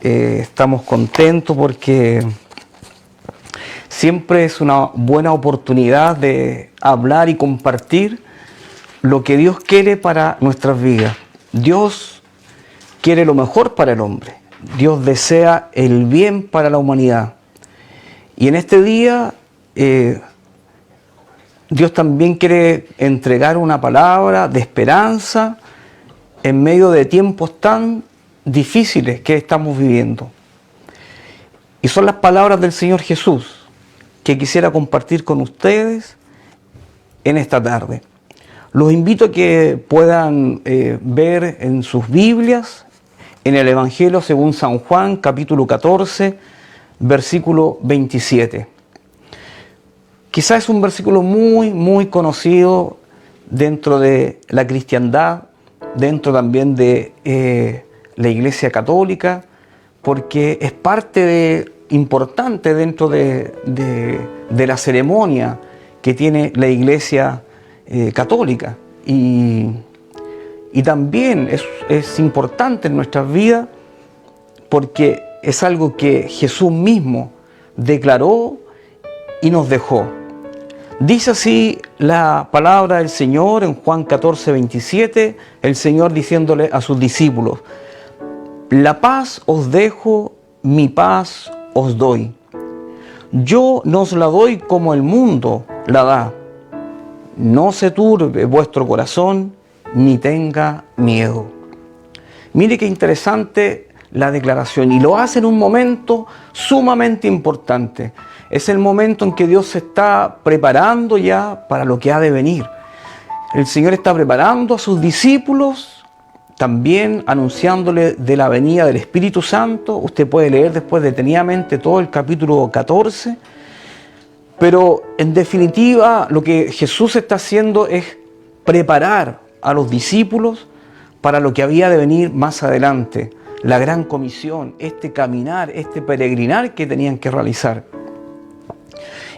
Estamos contentos porque siempre es una buena oportunidad de hablar y compartir lo que Dios quiere para nuestras vidas. Dios quiere lo mejor para el hombre. Dios desea el bien para la humanidad. Y en este día Dios también quiere entregar una palabra de esperanza en medio de tiempos tan difíciles que estamos viviendo. Y son las palabras del Señor Jesús que quisiera compartir con ustedes en esta tarde. Los invito a que puedan ver en sus Biblias, en el Evangelio según San Juan, capítulo 14, versículo 27. Quizás es un versículo muy conocido dentro de la cristiandad, dentro también de la Iglesia Católica, porque es parte importante dentro de la ceremonia que tiene la Iglesia Católica. Y también es importante en nuestras vidas porque es algo que Jesús mismo declaró y nos dejó. Dice así la palabra del Señor en Juan 14, 27, el Señor diciéndole a sus discípulos: la paz os dejo, mi paz os doy. Yo no os la doy como el mundo la da. No se turbe vuestro corazón, ni tenga miedo. Mire qué interesante la declaración, y lo hace en un momento sumamente importante. Es el momento en que Dios se está preparando ya para lo que ha de venir. El Señor está preparando a sus discípulos, también anunciándole de la venida del Espíritu Santo. Usted puede leer después detenidamente todo el capítulo 14. Pero en definitiva lo que Jesús está haciendo es preparar a los discípulos para lo que había de venir más adelante. La gran comisión, este caminar, este peregrinar que tenían que realizar.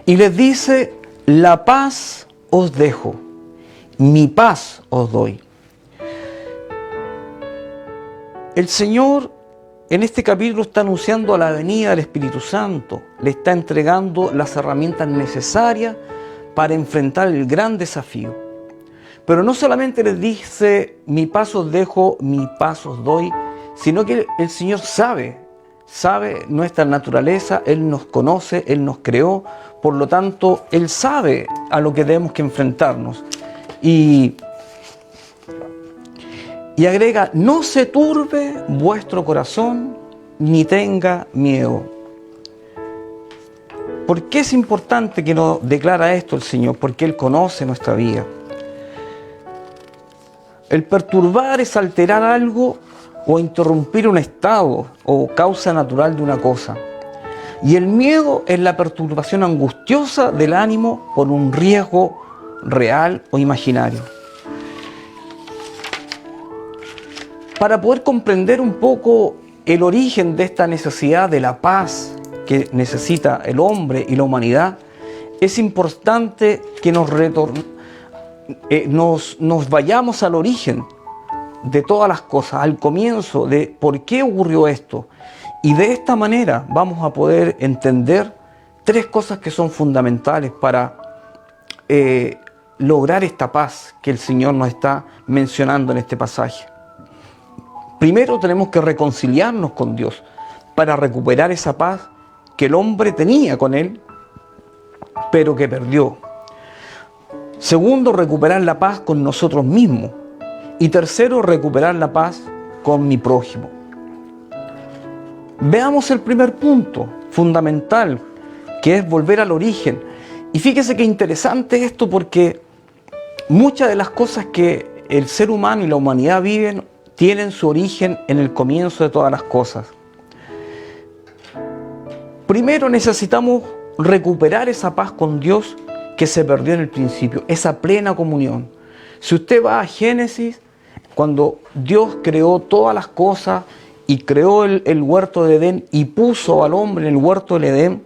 Y les dice: la paz os dejo, mi paz os doy. El Señor en este capítulo está anunciando la venida del Espíritu Santo, le está entregando las herramientas necesarias para enfrentar el gran desafío. Pero no solamente les dice: mi paz os dejo, mi paz os doy, sino que el Señor sabe nuestra naturaleza, Él nos conoce, Él nos creó, por lo tanto, Él sabe a lo que debemos que enfrentarnos. Y agrega: no se turbe vuestro corazón, ni tenga miedo. ¿Por qué es importante que nos declara esto el Señor? Porque Él conoce nuestra vida. El perturbar es alterar algo o interrumpir un estado o causa natural de una cosa. Y el miedo es la perturbación angustiosa del ánimo por un riesgo real o imaginario. Para poder comprender un poco el origen de esta necesidad de la paz que necesita el hombre y la humanidad, es importante que nos vayamos al origen de todas las cosas, al comienzo de por qué ocurrió esto. Y de esta manera vamos a poder entender tres cosas que son fundamentales para lograr esta paz que el Señor nos está mencionando en este pasaje. Primero tenemos que reconciliarnos con Dios para recuperar esa paz que el hombre tenía con Él, pero que perdió. Segundo, recuperar la paz con nosotros mismos. Y tercero, recuperar la paz con mi prójimo. Veamos el primer punto fundamental, que es volver al origen. Y fíjese qué interesante esto, porque muchas de las cosas que el ser humano y la humanidad viven tienen su origen en el comienzo de todas las cosas. Primero necesitamos recuperar esa paz con Dios que se perdió en el principio, esa plena comunión. Si usted va a Génesis, cuando Dios creó todas las cosas y creó el huerto de Edén y puso al hombre en el huerto del Edén,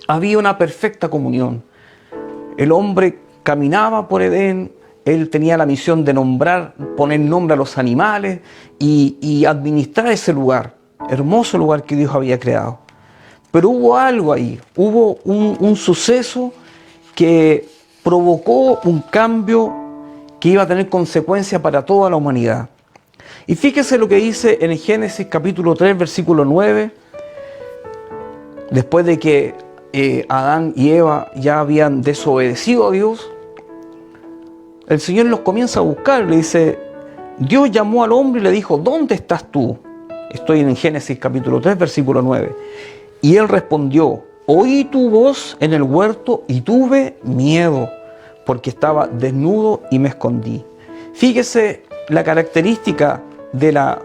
había una perfecta comunión. El hombre caminaba por Edén, él tenía la misión de poner nombre a los animales y administrar ese lugar. hermoso lugar que Dios había creado. Pero hubo algo ahí, hubo un suceso que provocó un cambio que iba a tener consecuencias para toda la humanidad. Y fíjese lo que dice en Génesis capítulo 3, versículo 9, después de que Adán y Eva ya habían desobedecido a Dios, el Señor los comienza a buscar, le dice, Dios llamó al hombre y le dijo, ¿dónde estás tú? Estoy en Génesis capítulo 3, versículo 9. Y él respondió, oí tu voz en el huerto y tuve miedo, porque estaba desnudo y me escondí. Fíjese la característica de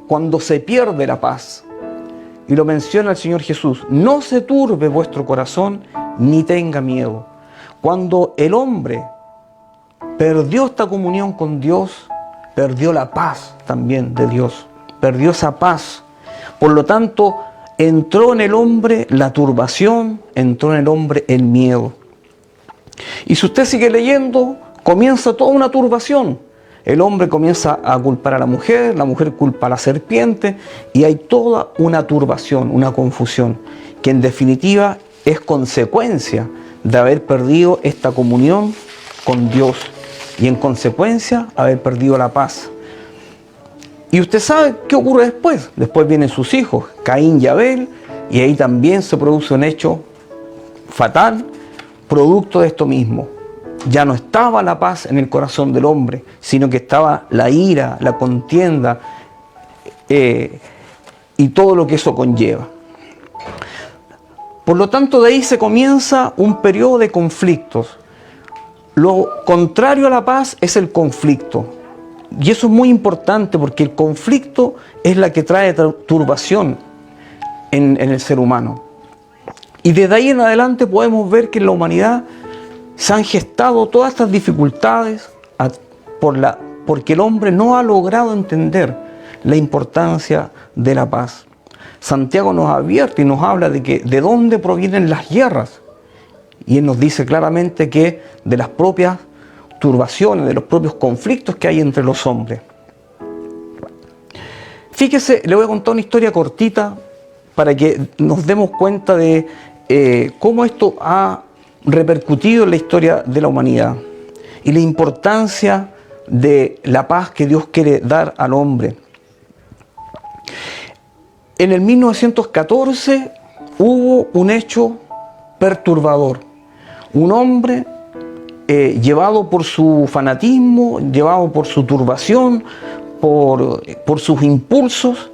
cuando se pierde la paz. Y lo menciona el Señor Jesús, no se turbe vuestro corazón, ni tenga miedo. Cuando el hombre perdió esta comunión con Dios, perdió la paz también de Dios, perdió esa paz. Por lo tanto, entró en el hombre la turbación, entró en el hombre el miedo. Y si usted sigue leyendo, comienza toda una turbación. El hombre comienza a culpar a la mujer culpa a la serpiente, y hay toda una turbación, una confusión, que en definitiva es consecuencia de haber perdido esta comunión con Dios y en consecuencia haber perdido la paz. Y usted sabe qué ocurre después. Después vienen sus hijos, Caín y Abel, y ahí también se produce un hecho fatal, producto de esto mismo. Ya no estaba la paz en el corazón del hombre, sino que estaba la ira, la contienda y todo lo que eso conlleva. Por lo tanto, de ahí se comienza un periodo de conflictos. Lo contrario a la paz es el conflicto. Y eso es muy importante porque el conflicto es la que trae turbación en el ser humano. Y desde ahí en adelante podemos ver que en la humanidad se han gestado todas estas dificultades porque el hombre no ha logrado entender la importancia de la paz. Santiago nos advierte y nos habla de dónde provienen las guerras. Y él nos dice claramente que de las propias turbaciones, de los propios conflictos que hay entre los hombres. Fíjese, le voy a contar una historia cortita para que nos demos cuenta de cómo esto ha repercutido en la historia de la humanidad y la importancia de la paz que Dios quiere dar al hombre. En el 1914 hubo un hecho perturbador. Un hombre llevado por su fanatismo, llevado por su turbación, por sus impulsos,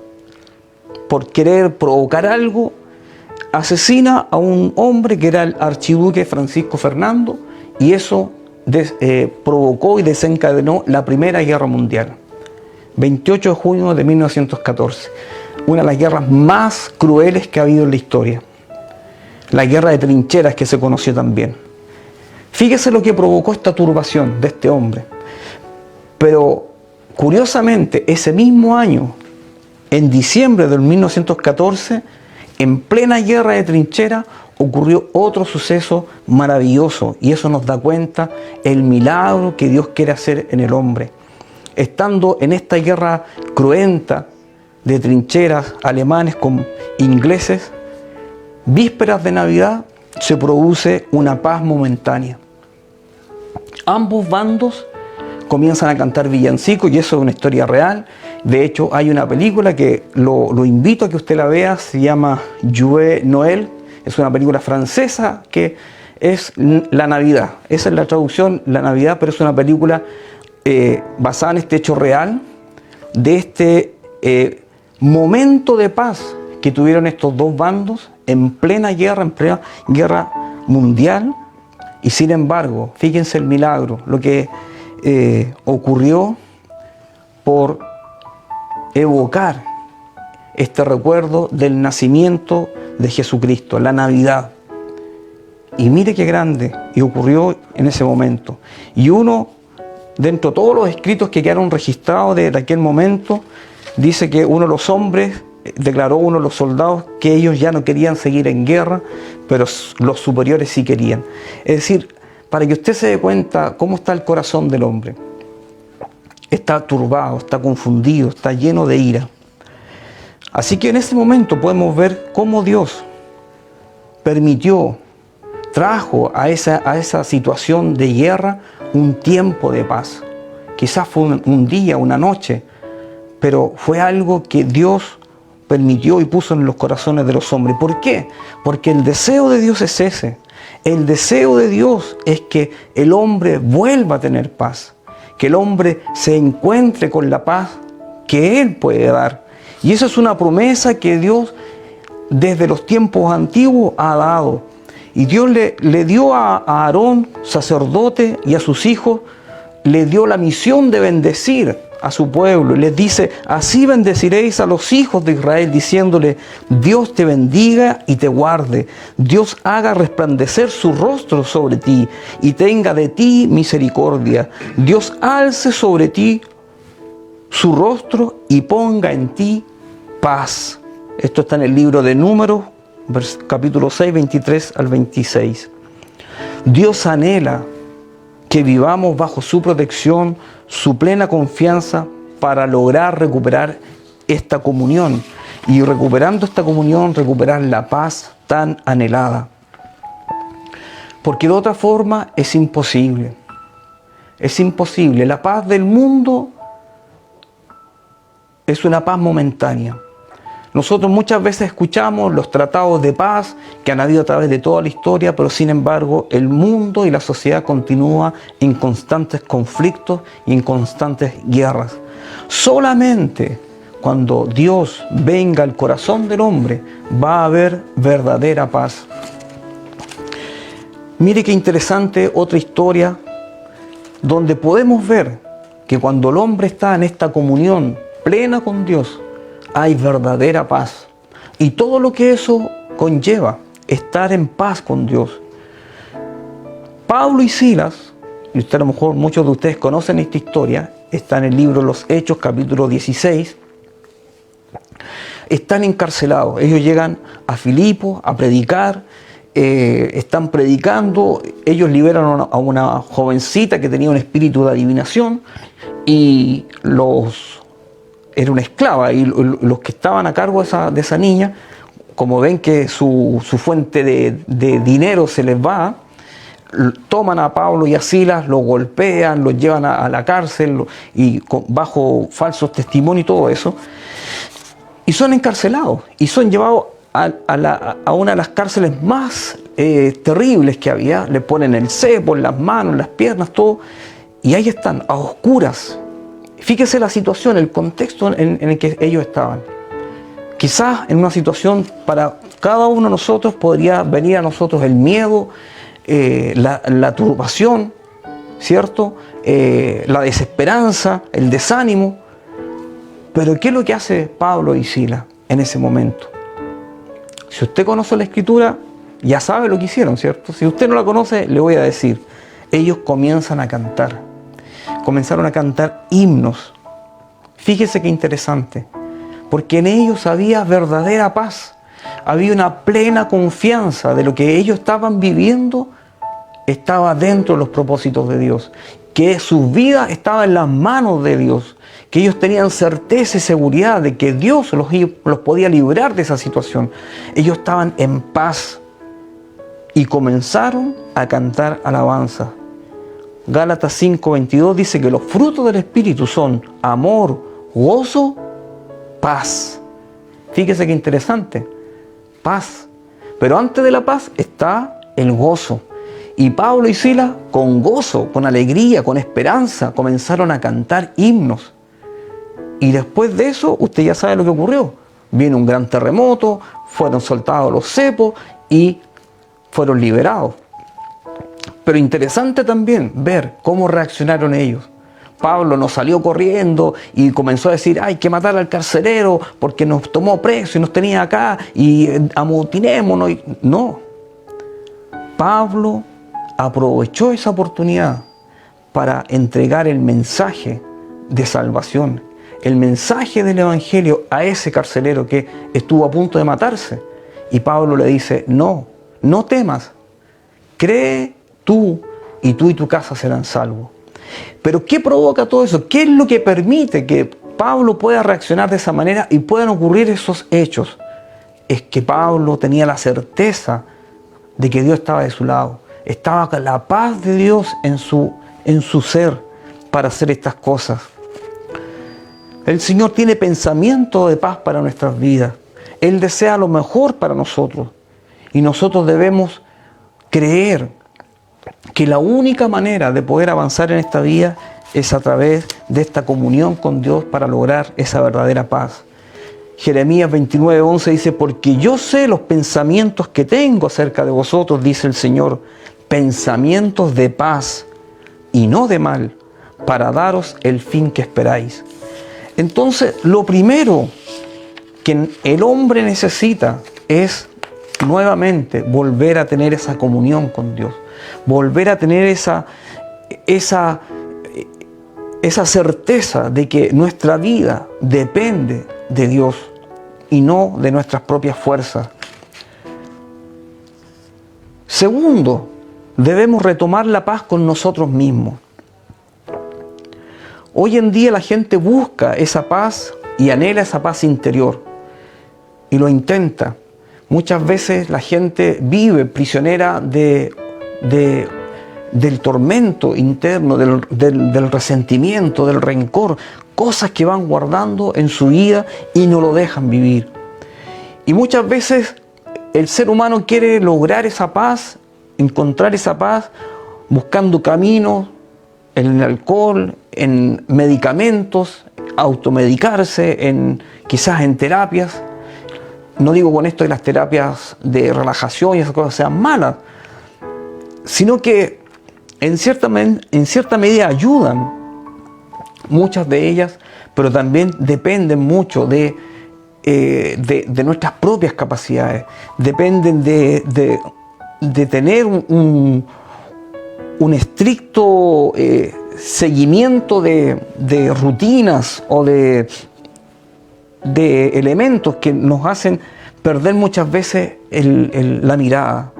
por querer provocar algo, asesina a un hombre que era el archiduque Francisco Fernando, y eso provocó y desencadenó la Primera Guerra Mundial. 28 de junio de 1914, una de las guerras más crueles que ha habido en la historia. La guerra de trincheras, que se conoció también. Fíjese lo que provocó esta turbación de este hombre. Pero curiosamente, ese mismo año, en diciembre del 1914, en plena guerra de trincheras, ocurrió otro suceso maravilloso, y eso nos da cuenta el milagro que Dios quiere hacer en el hombre. Estando en esta guerra cruenta de trincheras, alemanes con ingleses, vísperas de Navidad, se produce una paz momentánea. Ambos bandos comienzan a cantar villancicos, y eso es una historia real. De hecho, hay una película que lo invito a que usted la vea, se llama Joyeux Noël. Es una película francesa que es la Navidad. Esa es la traducción, la Navidad, pero es una película basada en este hecho real, de este momento de paz que tuvieron estos dos bandos en plena guerra mundial. Y sin embargo, fíjense el milagro, lo que ocurrió por evocar este recuerdo del nacimiento de Jesucristo, la Navidad. Y mire qué grande, y ocurrió en ese momento. Y uno, dentro de todos los escritos que quedaron registrados de aquel momento, dice que uno de los hombres declaró, uno de los soldados, que ellos ya no querían seguir en guerra, pero los superiores sí querían. Es decir, para que usted se dé cuenta cómo está el corazón del hombre. Está turbado, está confundido, está lleno de ira. Así que en este momento podemos ver cómo Dios trajo a esa situación de guerra un tiempo de paz. Quizás fue un día, una noche, pero fue algo que Dios permitió y puso en los corazones de los hombres. ¿Por qué? Porque el deseo de Dios es ese. El deseo de Dios es que el hombre vuelva a tener paz, que el hombre se encuentre con la paz que Él puede dar. Y esa es una promesa que Dios desde los tiempos antiguos ha dado. Y Dios le dio a Aarón, sacerdote, y a sus hijos, le dio la misión de bendecir a su pueblo. Y les dice: así bendeciréis a los hijos de Israel, diciéndole: Dios te bendiga y te guarde. Dios haga resplandecer su rostro sobre ti y tenga de ti misericordia. Dios alce sobre ti su rostro y ponga en ti paz. Esto está en el libro de Números, capítulo 6, 23 al 26. Dios anhela que vivamos bajo su protección, su plena confianza, para lograr recuperar esta comunión. Y recuperando esta comunión, recuperar la paz tan anhelada. Porque de otra forma es imposible. Es imposible. La paz del mundo es una paz momentánea. Nosotros muchas veces escuchamos los tratados de paz que han habido a través de toda la historia, pero sin embargo el mundo y la sociedad continúa en constantes conflictos y en constantes guerras. Solamente cuando Dios venga al corazón del hombre va a haber verdadera paz. Mire qué interesante otra historia donde podemos ver que cuando el hombre está en esta comunión plena con Dios, hay verdadera paz. Y todo lo que eso conlleva, estar en paz con Dios. Pablo y Silas, y usted a lo mejor muchos de ustedes conocen esta historia, está en el libro Los Hechos, capítulo 16, están encarcelados. Ellos llegan a Filipo a predicar, están predicando, ellos liberan a una jovencita que tenía un espíritu de adivinación y era una esclava, y los que estaban a cargo de esa niña, como ven que su fuente de dinero se les va, toman a Pablo y a Silas, los golpean, los llevan a la cárcel y bajo falsos testimonios y todo eso, y son encarcelados y son llevados a una de las cárceles más terribles que había. Le ponen el cepo en las manos, en las piernas, todo, y ahí están, a oscuras. Fíjese la situación, el contexto en el que ellos estaban. Quizás en una situación para cada uno de nosotros podría venir a nosotros el miedo, la turbación, ¿cierto? La desesperanza, el desánimo. Pero ¿qué es lo que hace Pablo y Silas en ese momento? Si usted conoce la Escritura, ya sabe lo que hicieron, ¿cierto? Si usted no la conoce, le voy a decir. Ellos comienzan a cantar. Comenzaron a cantar himnos. Fíjese qué interesante, porque en ellos había verdadera paz, había una plena confianza de lo que ellos estaban viviendo, estaba dentro de los propósitos de Dios, que su vida estaba en las manos de Dios, que ellos tenían certeza y seguridad de que Dios los podía librar de esa situación. Ellos estaban en paz y comenzaron a cantar alabanza. Gálatas 5:22 dice que los frutos del Espíritu son amor, gozo, paz. Fíjese qué interesante, paz. Pero antes de la paz está el gozo. Y Pablo y Silas, con gozo, con alegría, con esperanza, comenzaron a cantar himnos. Y después de eso, usted ya sabe lo que ocurrió. Vino un gran terremoto, fueron soltados los cepos y fueron liberados. Pero interesante también ver cómo reaccionaron ellos. Pablo no salió corriendo y comenzó a decir: hay que matar al carcelero porque nos tomó preso y nos tenía acá y amotinémonos. No. Pablo aprovechó esa oportunidad para entregar el mensaje de salvación, el mensaje del Evangelio a ese carcelero que estuvo a punto de matarse. Y Pablo le dice: no temas, cree tú y tu casa serán salvos. Pero ¿qué provoca todo eso? ¿Qué es lo que permite que Pablo pueda reaccionar de esa manera y puedan ocurrir esos hechos, es que Pablo tenía la certeza de que Dios estaba de su lado. Estaba con la paz de Dios en su ser para hacer estas cosas. El Señor tiene pensamiento de paz para nuestras vidas. Él desea lo mejor para nosotros. Y nosotros debemos creer que la única manera de poder avanzar en esta vida es a través de esta comunión con Dios para lograr esa verdadera paz. Jeremías 29:11 dice, porque yo sé los pensamientos que tengo acerca de vosotros, dice el Señor, pensamientos de paz y no de mal, para daros el fin que esperáis. Entonces, lo primero que el hombre necesita es nuevamente volver a tener esa comunión con Dios, volver a tener esa certeza de que nuestra vida depende de Dios y no de nuestras propias fuerzas. Segundo, debemos retomar la paz con nosotros mismos. Hoy en día la gente busca esa paz y anhela esa paz interior y lo intenta. Muchas veces la gente vive prisionera del tormento interno, del resentimiento, del rencor, cosas que van guardando en su vida y no lo dejan vivir. Y muchas veces el ser humano quiere lograr esa paz, encontrar esa paz, buscando caminos en el alcohol, en medicamentos, automedicarse, quizás en terapias. No digo con esto que las terapias de relajación y esas cosas sean malas, sino que en cierta medida ayudan, muchas de ellas, pero también dependen mucho de nuestras propias capacidades, dependen de tener un estricto seguimiento de rutinas o de elementos que nos hacen perder muchas veces la mirada.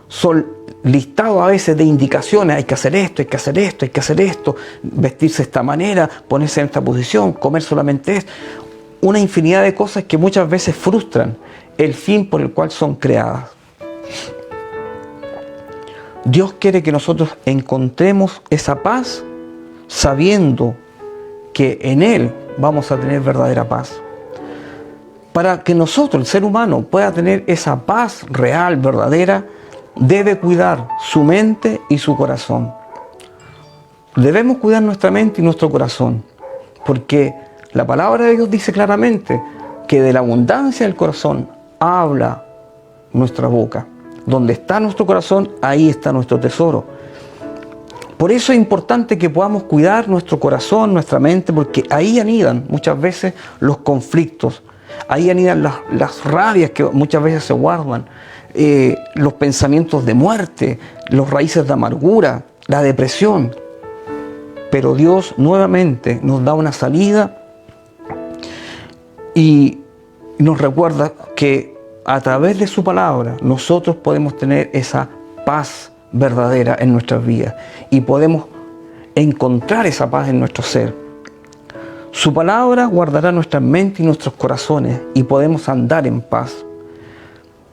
Son listados a veces de indicaciones, hay que hacer esto, hay que hacer esto, hay que hacer esto, vestirse de esta manera, ponerse en esta posición, comer solamente esto. Una infinidad de cosas que muchas veces frustran el fin por el cual son creadas. Dios quiere que nosotros encontremos esa paz sabiendo que en Él vamos a tener verdadera paz. Para que nosotros, el ser humano, pueda tener esa paz real, verdadera, debe cuidar su mente y su corazón. Debemos cuidar nuestra mente y nuestro corazón, porque la palabra de Dios dice claramente que de la abundancia del corazón habla nuestra boca. Donde está nuestro corazón, ahí está nuestro tesoro. Por eso es importante que podamos cuidar nuestro corazón, nuestra mente, porque ahí anidan muchas veces los conflictos, ahí anidan las rabias que muchas veces se guardan, los pensamientos de muerte, los raíces de amargura, la depresión. Pero Dios nuevamente nos da una salida y nos recuerda que a través de su palabra nosotros podemos tener esa paz verdadera en nuestras vidas y podemos encontrar esa paz en nuestro ser. Su palabra guardará nuestra mente y nuestros corazones y podemos andar en paz.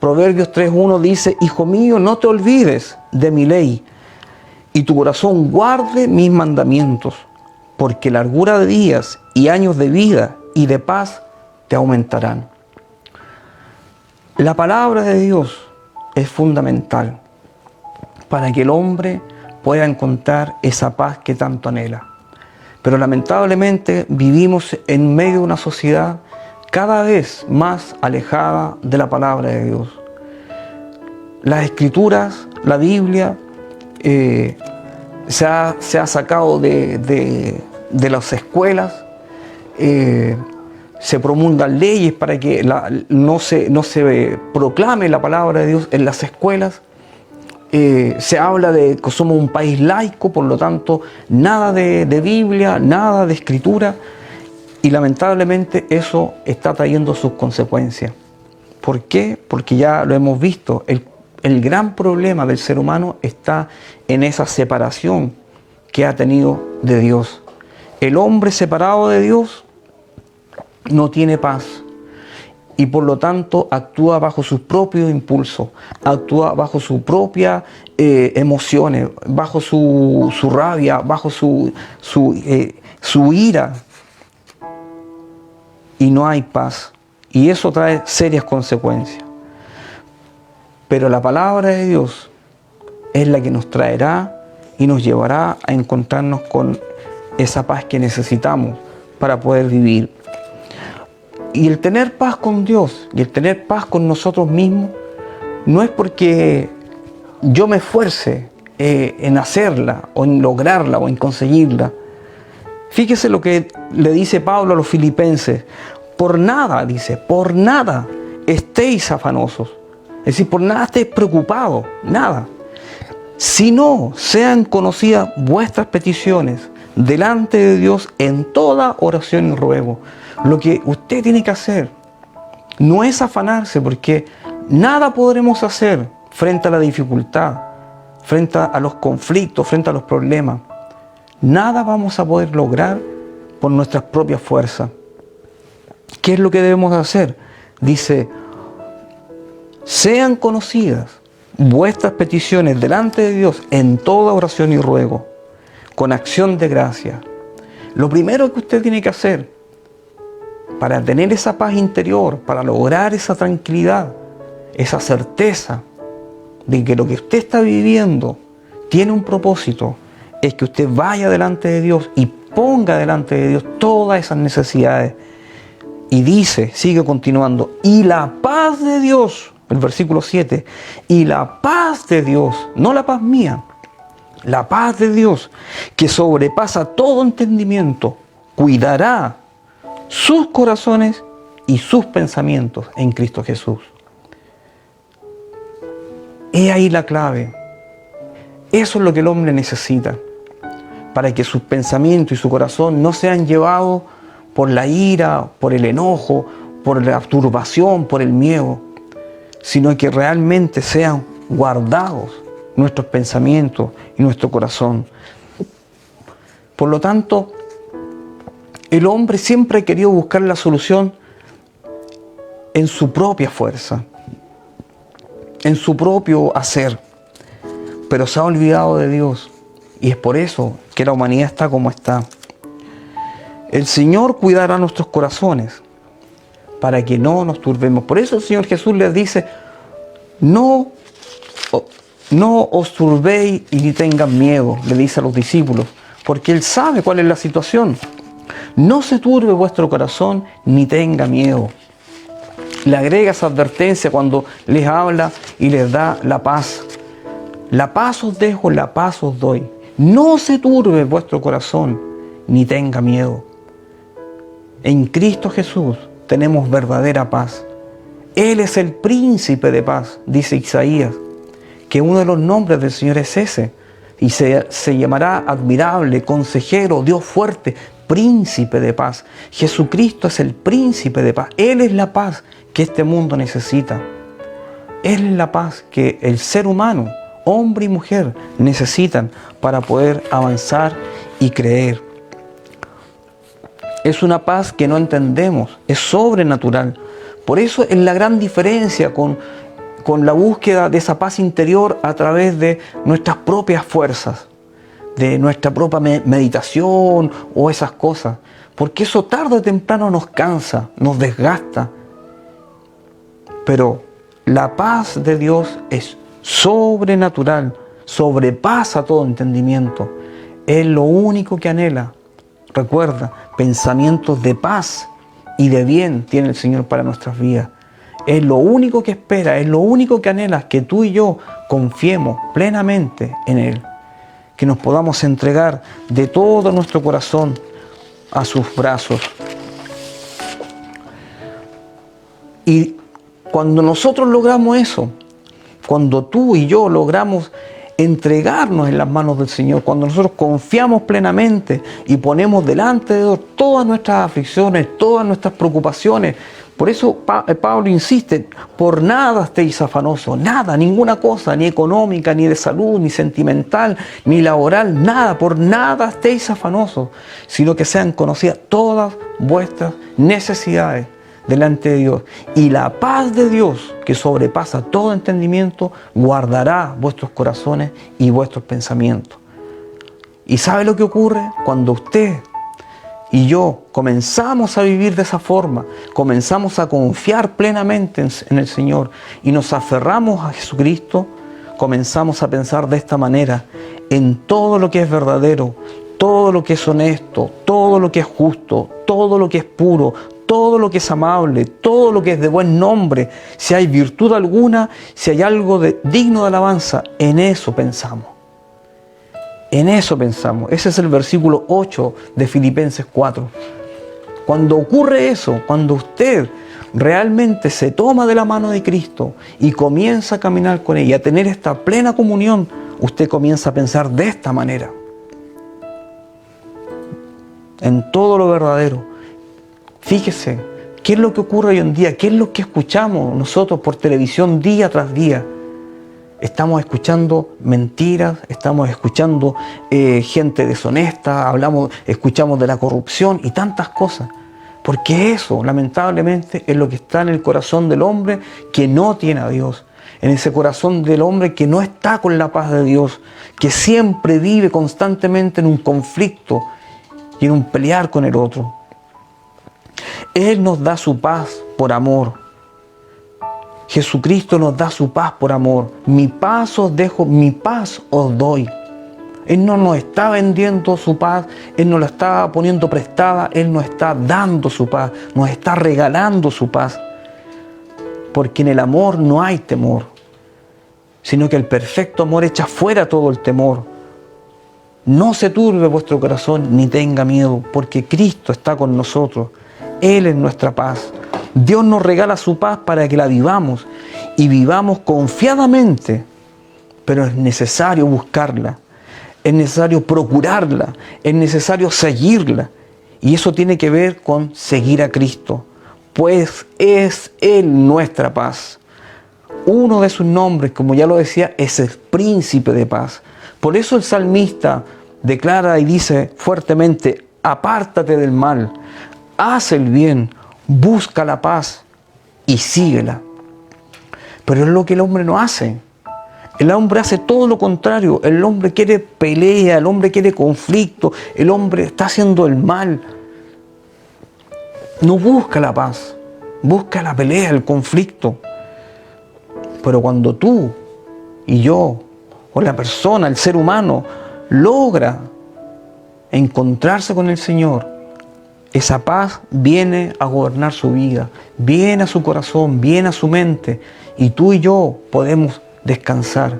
Proverbios 3:1 dice, Hijo mío, no te olvides de mi ley y tu corazón guarde mis mandamientos, porque largura de días y años de vida y de paz te aumentarán. La palabra de Dios es fundamental para que el hombre pueda encontrar esa paz que tanto anhela. Pero lamentablemente vivimos en medio de una sociedad cada vez más alejada de la palabra de Dios. Las escrituras, la Biblia, se ha sacado de las escuelas, se promulgan leyes para que no se proclame la palabra de Dios en las escuelas. Se habla de que somos un país laico, por lo tanto, nada de Biblia, nada de escritura, y lamentablemente eso está trayendo sus consecuencias. ¿Por qué? Porque ya lo hemos visto, el gran problema del ser humano está en esa separación que ha tenido de Dios, El hombre separado de Dios no tiene paz y por lo tanto actúa bajo sus propios impulsos, actúa bajo sus propias emociones, bajo su rabia, bajo su ira, y no hay paz. Y eso trae serias consecuencias. Pero la palabra de Dios es la que nos traerá y nos llevará a encontrarnos con esa paz que necesitamos para poder vivir. Y el tener paz con Dios y el tener paz con nosotros mismos no es porque yo me esfuerce en hacerla o en lograrla o en conseguirla. Fíjese lo que le dice Pablo a los filipenses. Por nada, dice, por nada estéis afanosos. Es decir, por nada estéis preocupados, nada. Sino sean conocidas vuestras peticiones delante de Dios en toda oración y ruego. Lo que usted tiene que hacer no es afanarse, porque nada podremos hacer frente a la dificultad, frente a los conflictos, frente a los problemas. Nada vamos a poder lograr por nuestras propias fuerzas. ¿Qué es lo que debemos hacer? Dice, sean conocidas vuestras peticiones delante de Dios en toda oración y ruego, con acción de gracia. Lo primero que usted tiene que hacer para tener esa paz interior, para lograr esa tranquilidad, esa certeza de que lo que usted está viviendo tiene un propósito, es que usted vaya delante de Dios y ponga delante de Dios todas esas necesidades. Y dice, sigue continuando, y la paz de Dios, el versículo 7, y la paz de Dios, no la paz mía, la paz de Dios, que sobrepasa todo entendimiento, cuidará sus corazones y sus pensamientos en Cristo Jesús. He ahí la clave. Eso es lo que el hombre necesita, para que sus pensamientos y su corazón no sean llevados por la ira, por el enojo, por la turbación, por el miedo, sino que realmente sean guardados nuestros pensamientos y nuestro corazón. Por lo tanto, el hombre siempre ha querido buscar la solución en su propia fuerza, en su propio hacer, pero se ha olvidado de Dios, y es por eso que la humanidad está como está. El Señor cuidará nuestros corazones para que no nos turbemos. Por eso el Señor Jesús les dice, no os turbéis y ni tengan miedo, le dice a los discípulos, porque Él sabe cuál es la situación. No se turbe vuestro corazón ni tenga miedo. Le agrega esa advertencia cuando les habla y les da la paz. La paz os dejo, la paz os doy. No se turbe vuestro corazón ni tenga miedo. En Cristo Jesús tenemos verdadera paz. Él es el príncipe de paz, dice Isaías, que uno de los nombres del Señor es ese, y se llamará admirable, consejero, Dios fuerte, príncipe de paz. Jesucristo es el príncipe de paz. Él es la paz que este mundo necesita. Él es la paz que el ser humano, hombre y mujer, necesitan para poder avanzar y creer. Es una paz que no entendemos, es sobrenatural. Por eso es la gran diferencia con la búsqueda de esa paz interior a través de nuestras propias fuerzas, de nuestra propia meditación o esas cosas. Porque eso tarde o temprano nos cansa, nos desgasta. Pero la paz de Dios es sobrenatural, sobrepasa todo entendimiento. Es lo único que anhela. Recuerda, pensamientos de paz y de bien tiene el Señor para nuestras vidas. Es lo único que espera, es lo único que anhela, que tú y yo confiemos plenamente en Él. Que nos podamos entregar de todo nuestro corazón a sus brazos. Y cuando nosotros logramos eso, cuando tú y yo logramos entregarnos en las manos del Señor, cuando nosotros confiamos plenamente y ponemos delante de Dios todas nuestras aflicciones, todas nuestras preocupaciones, Por eso Pablo insiste, por nada estéis afanosos, nada, ninguna cosa, ni económica, ni de salud, ni sentimental, ni laboral, nada, por nada estéis afanosos, sino que sean conocidas todas vuestras necesidades delante de Dios. Y la paz de Dios, que sobrepasa todo entendimiento, guardará vuestros corazones y vuestros pensamientos. ¿Y sabe lo que ocurre? Cuando usted y yo comenzamos a vivir de esa forma, comenzamos a confiar plenamente en el Señor y nos aferramos a Jesucristo, comenzamos a pensar de esta manera en todo lo que es verdadero, todo lo que es honesto, todo lo que es justo, todo lo que es puro, todo lo que es amable, todo lo que es de buen nombre, si hay virtud alguna, si hay algo digno de alabanza, en eso pensamos. En eso pensamos. Ese es el versículo 8 de Filipenses 4. Cuando ocurre eso, cuando usted realmente se toma de la mano de Cristo y comienza a caminar con ella, a tener esta plena comunión, usted comienza a pensar de esta manera. En todo lo verdadero. Fíjese, ¿qué es lo que ocurre hoy en día? ¿Qué es lo que escuchamos nosotros por televisión día tras día? Estamos escuchando mentiras, estamos escuchando gente deshonesta, escuchamos de la corrupción y tantas cosas. Porque eso, lamentablemente, es lo que está en el corazón del hombre que no tiene a Dios. En ese corazón del hombre que no está con la paz de Dios, que siempre vive constantemente en un conflicto y en un pelear con el otro. Él nos da su paz por amor. Jesucristo nos da su paz por amor. Mi paz os dejo, mi paz os doy. Él no nos está vendiendo su paz, Él nos la está poniendo prestada, Él nos está dando su paz, nos está regalando su paz. Porque en el amor no hay temor, sino que el perfecto amor echa fuera todo el temor. No se turbe vuestro corazón ni tenga miedo, porque Cristo está con nosotros. Él es nuestra paz. Dios nos regala su paz para que la vivamos y vivamos confiadamente, pero es necesario buscarla, es necesario procurarla, es necesario seguirla. Y eso tiene que ver con seguir a Cristo, pues es Él nuestra paz. Uno de sus nombres, como ya lo decía, es el príncipe de paz. Por eso el salmista declara y dice fuertemente, apártate del mal, haz el bien, busca la paz y síguela. Pero es lo que el hombre no hace. El hombre hace todo lo contrario. El hombre quiere pelea, el hombre quiere conflicto, el hombre está haciendo el mal. No busca la paz, busca la pelea, el conflicto. Pero cuando tú y yo, o la persona, el ser humano, logra encontrarse con el Señor, esa paz viene a gobernar su vida, viene a su corazón, viene a su mente, y tú y yo podemos descansar.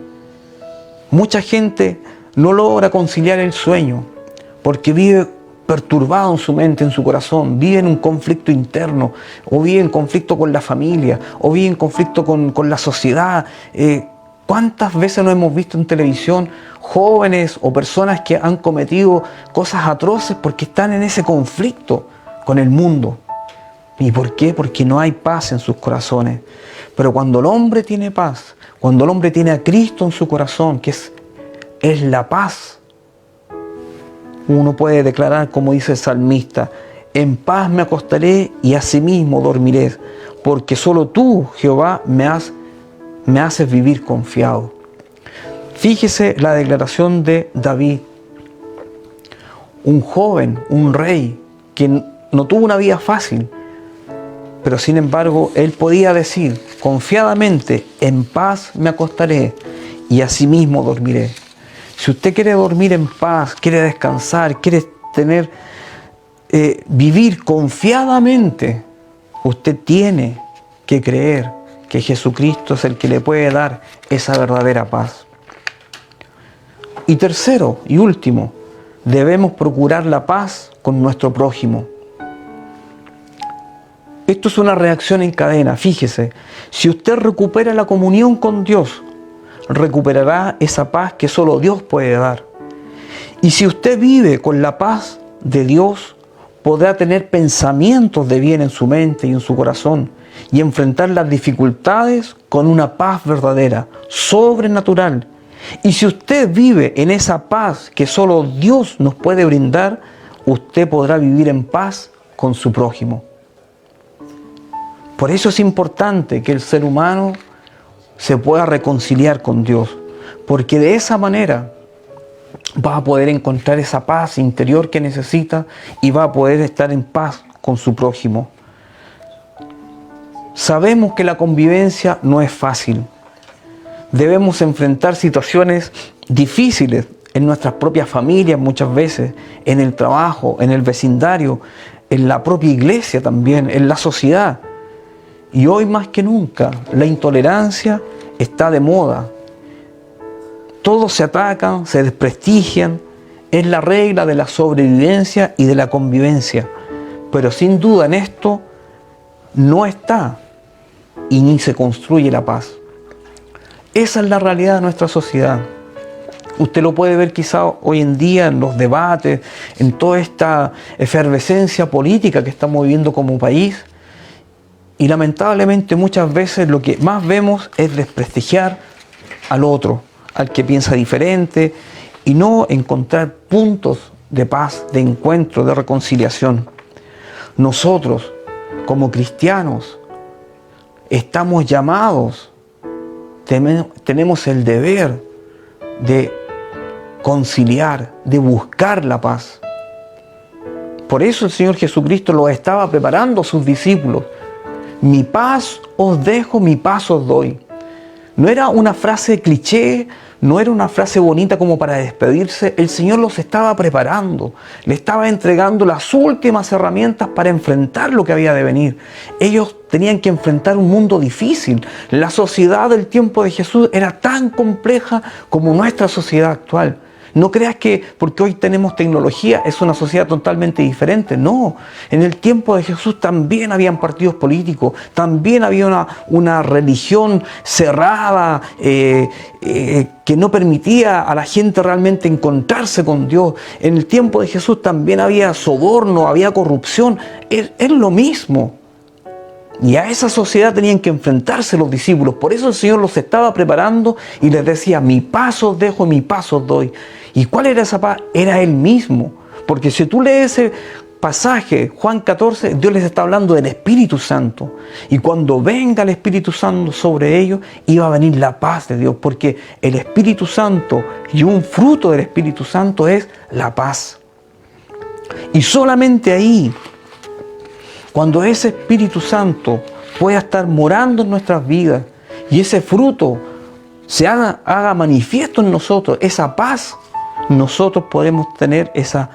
Mucha gente no logra conciliar el sueño porque vive perturbado en su mente, en su corazón, vive en un conflicto interno, o vive en conflicto con la familia, o vive en conflicto con la sociedad. ¿Cuántas veces nos hemos visto en televisión jóvenes o personas que han cometido cosas atroces porque están en ese conflicto con el mundo? ¿Y por qué? Porque no hay paz en sus corazones. Pero cuando el hombre tiene paz, cuando el hombre tiene a Cristo en su corazón, que es la paz, uno puede declarar, como dice el salmista, en paz me acostaré y asimismo dormiré, porque solo tú, Jehová, me haces vivir confiado. Fíjese la declaración de David, un joven, un rey, que no tuvo una vida fácil, pero sin embargo él podía decir confiadamente, en paz me acostaré y asimismo dormiré. Si usted quiere dormir en paz, quiere descansar, quiere vivir confiadamente, usted tiene que creer que Jesucristo es el que le puede dar esa verdadera paz. Y tercero y último, debemos procurar la paz con nuestro prójimo. Esto es una reacción en cadena. Fíjese, si usted recupera la comunión con Dios, recuperará esa paz que solo Dios puede dar. Y si usted vive con la paz de Dios, podrá tener pensamientos de bien en su mente y en su corazón y enfrentar las dificultades con una paz verdadera, sobrenatural. Y si usted vive en esa paz que solo Dios nos puede brindar, usted podrá vivir en paz con su prójimo. Por eso es importante que el ser humano se pueda reconciliar con Dios, porque de esa manera va a poder encontrar esa paz interior que necesita y va a poder estar en paz con su prójimo. Sabemos que la convivencia no es fácil. Debemos enfrentar situaciones difíciles en nuestras propias familias muchas veces, en el trabajo, en el vecindario, en la propia iglesia también, en la sociedad. Y hoy más que nunca la intolerancia está de moda. Todos se atacan, se desprestigian. Es la regla de la sobrevivencia y de la convivencia. Pero sin duda en esto no está y ni se construye la paz. Esa es la realidad de nuestra sociedad. Usted lo puede ver quizá hoy en día en los debates, en toda esta efervescencia política que estamos viviendo como país. Y lamentablemente muchas veces lo que más vemos es desprestigiar al otro, al que piensa diferente, y no encontrar puntos de paz, de encuentro, de reconciliación. Nosotros, como cristianos, estamos llamados, tenemos el deber de conciliar, de buscar la paz. Por eso el Señor Jesucristo los estaba preparando a sus discípulos. Mi paz os dejo, mi paz os doy. No era una frase cliché, no era una frase bonita como para despedirse. El Señor los estaba preparando, le estaba entregando las últimas herramientas para enfrentar lo que había de venir. Ellos tenían que enfrentar un mundo difícil. La sociedad del tiempo de Jesús era tan compleja como nuestra sociedad actual. No creas que porque hoy tenemos tecnología es una sociedad totalmente diferente. No, en el tiempo de Jesús también habían partidos políticos, también había una religión cerrada que no permitía a la gente realmente encontrarse con Dios. En el tiempo de Jesús también había soborno, había corrupción. Es lo mismo. Y a esa sociedad tenían que enfrentarse los discípulos. Por eso el Señor los estaba preparando y les decía, mi paz os dejo, mi paz os doy. ¿Y cuál era esa paz? Era Él mismo. Porque si tú lees ese pasaje, Juan 14, Dios les está hablando del Espíritu Santo. Y cuando venga el Espíritu Santo sobre ellos, iba a venir la paz de Dios. Porque el Espíritu Santo y un fruto del Espíritu Santo es la paz. Y solamente ahí, cuando ese Espíritu Santo pueda estar morando en nuestras vidas y ese fruto se haga manifiesto en nosotros, esa paz, nosotros podemos tener esa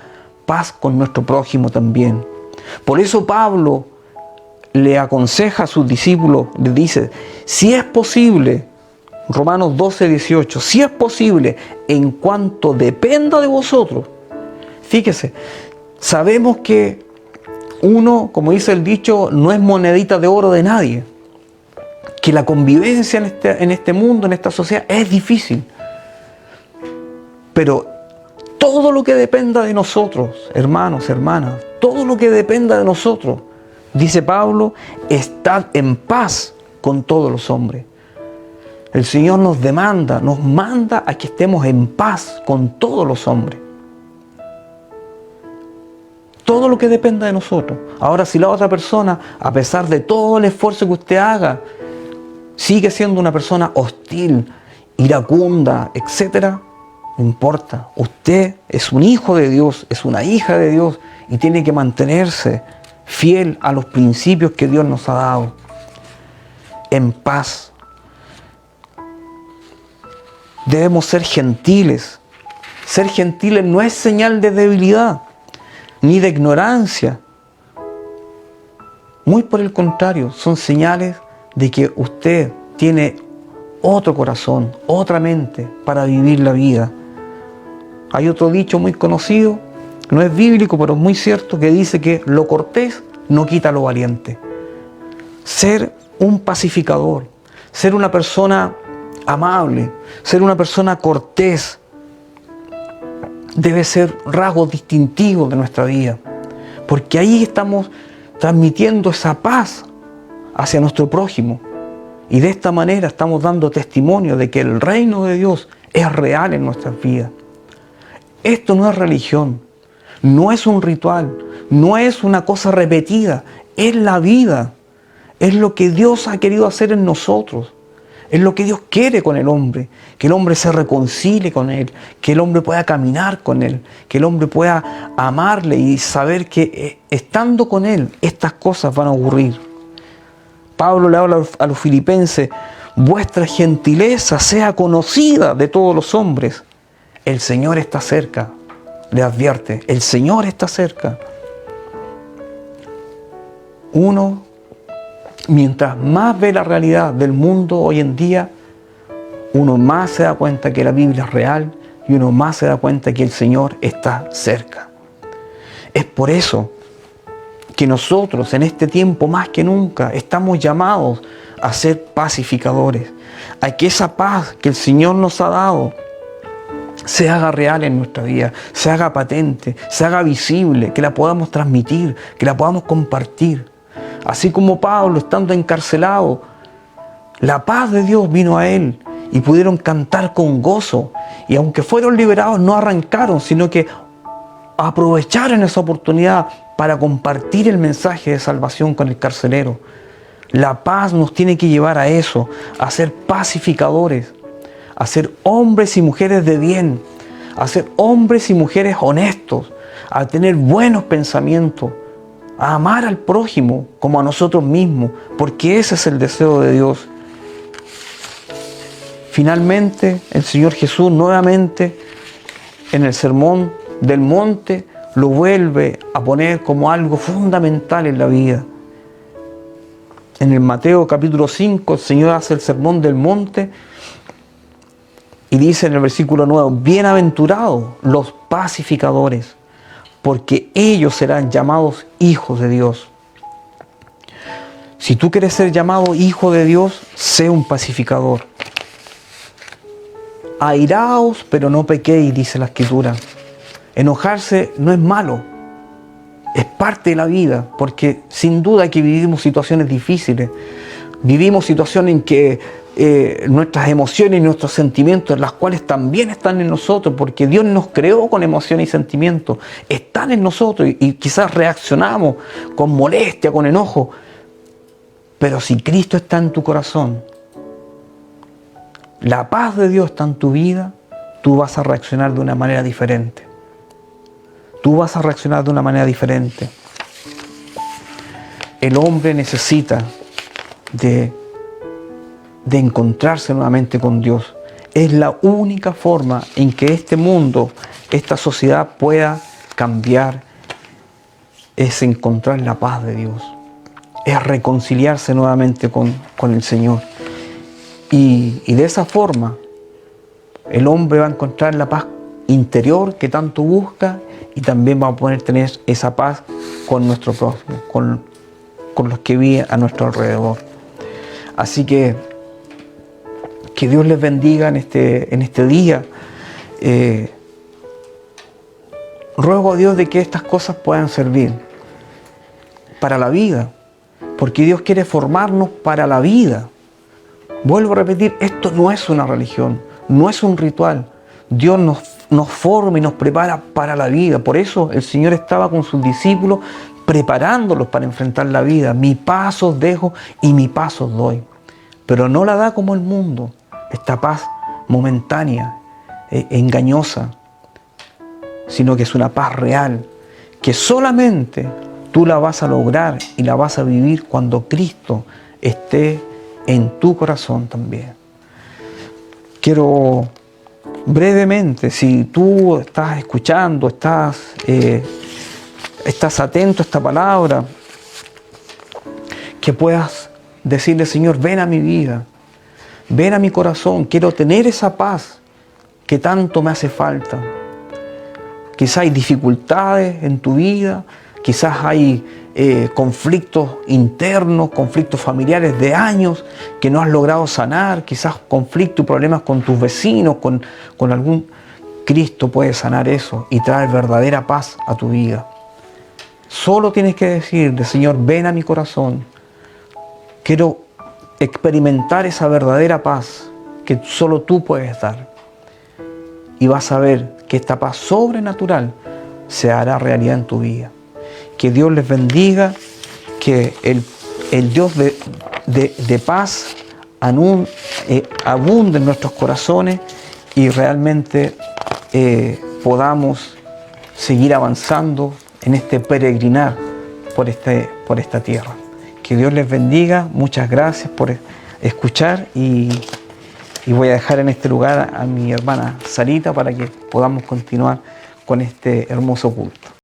paz con nuestro prójimo también. Por eso Pablo le aconseja a sus discípulos, les dice, si es posible, Romanos 12, 18, si es posible, en cuanto dependa de vosotros, fíjese, sabemos que uno, como dice el dicho, no es monedita de oro de nadie. Que la convivencia en este mundo, en esta sociedad, es difícil. Pero todo lo que dependa de nosotros, hermanos, hermanas, todo lo que dependa de nosotros, dice Pablo, estad en paz con todos los hombres. El Señor nos manda a que estemos en paz con todos los hombres. Todo lo que dependa de nosotros. Ahora, si la otra persona, a pesar de todo el esfuerzo que usted haga, sigue siendo una persona hostil, iracunda, etc., no importa. Usted es un hijo de Dios, es una hija de Dios y tiene que mantenerse fiel a los principios que Dios nos ha dado. En paz. Debemos ser gentiles. Ser gentiles no es señal de debilidad ni de ignorancia. Muy por el contrario, son señales de que usted tiene otro corazón, otra mente para vivir la vida. Hay otro dicho muy conocido, no es bíblico, pero es muy cierto, que dice que lo cortés no quita lo valiente. Ser un pacificador, ser una persona amable, ser una persona cortés, debe ser rasgos distintivos de nuestra vida. porque ahí estamos transmitiendo esa paz hacia nuestro prójimo. Y de esta manera estamos dando testimonio de que el reino de Dios es real en nuestras vidas. Esto no es religión, no es un ritual, no es una cosa repetida, es la vida. Es lo que Dios ha querido hacer en nosotros. Es lo que Dios quiere con el hombre. Que el hombre se reconcilie con Él. Que el hombre pueda caminar con Él. Que el hombre pueda amarle y saber que estando con Él, estas cosas van a ocurrir. Pablo le habla a los filipenses: vuestra gentileza sea conocida de todos los hombres. El Señor está cerca. Le advierte, el Señor está cerca. Uno, mientras más ve la realidad del mundo hoy en día, uno más se da cuenta que la Biblia es real y uno más se da cuenta que el Señor está cerca. Es por eso que nosotros en este tiempo más que nunca estamos llamados a ser pacificadores, a que esa paz que el Señor nos ha dado se haga real en nuestra vida, se haga patente, se haga visible, que la podamos transmitir, que la podamos compartir. Así como Pablo, estando encarcelado, la paz de Dios vino a él y pudieron cantar con gozo. Y aunque fueron liberados, no arrancaron, sino que aprovecharon esa oportunidad para compartir el mensaje de salvación con el carcelero. La paz nos tiene que llevar a eso, a ser pacificadores, a ser hombres y mujeres de bien, a ser hombres y mujeres honestos, a tener buenos pensamientos, a amar al prójimo como a nosotros mismos, porque ese es el deseo de Dios. Finalmente, el Señor Jesús nuevamente en el Sermón del Monte lo vuelve a poner como algo fundamental en la vida. En el Mateo capítulo 5, el Señor hace el Sermón del Monte y dice en el versículo 9, bienaventurados los pacificadores, porque ellos serán llamados hijos de Dios. Si tú quieres ser llamado hijo de Dios, sé un pacificador. Airaos, pero no pequéis, dice la Escritura. Enojarse no es malo, es parte de la vida, porque sin duda que vivimos situaciones difíciles. Vivimos situaciones en que nuestras emociones y nuestros sentimientos, las cuales también están en nosotros, porque Dios nos creó con emociones y sentimientos, están en nosotros y quizás reaccionamos con molestia, con enojo. Pero si Cristo está en tu corazón, la paz de Dios está en tu vida, tú vas a reaccionar de una manera diferente. Tú vas a reaccionar de una manera diferente. El hombre necesita de encontrarse nuevamente con Dios. Es la única forma en que este mundo, esta sociedad pueda cambiar, es encontrar la paz de Dios, es reconciliarse nuevamente con el Señor. Y de esa forma el hombre va a encontrar la paz interior que tanto busca y también va a poder tener esa paz con nuestro prójimo, con los que viven a nuestro alrededor. Así que Dios les bendiga en este día. Ruego a Dios de que estas cosas puedan servir para la vida, porque Dios quiere formarnos para la vida. Vuelvo a repetir, esto no es una religión, no es un ritual. Dios nos forma y nos prepara para la vida. Por eso el Señor estaba con sus discípulos preparándolos para enfrentar la vida. Mi paz os dejo y mi paz os doy. Pero no la da como el mundo, esta paz momentánea, engañosa, sino que es una paz real, que solamente tú la vas a lograr y la vas a vivir cuando Cristo esté en tu corazón también. Quiero brevemente, si tú estás escuchando, estás atento a esta palabra, que puedas decirle: Señor, ven a mi vida, ven a mi corazón, quiero tener esa paz que tanto me hace falta. Quizás hay dificultades en tu vida, quizás hay conflictos internos, conflictos familiares de años que no has logrado sanar, quizás conflictos y problemas con tus vecinos, con algún... Cristo puede sanar eso y traer verdadera paz a tu vida. Solo tienes que decirle, Señor, ven a mi corazón. Quiero experimentar esa verdadera paz que solo tú puedes dar. Y vas a ver que esta paz sobrenatural se hará realidad en tu vida. Que Dios les bendiga, que el Dios de paz abunde en nuestros corazones y realmente podamos seguir avanzando en este peregrinar por esta tierra. Que Dios les bendiga, muchas gracias por escuchar y voy a dejar en este lugar a mi hermana Sarita para que podamos continuar con este hermoso culto.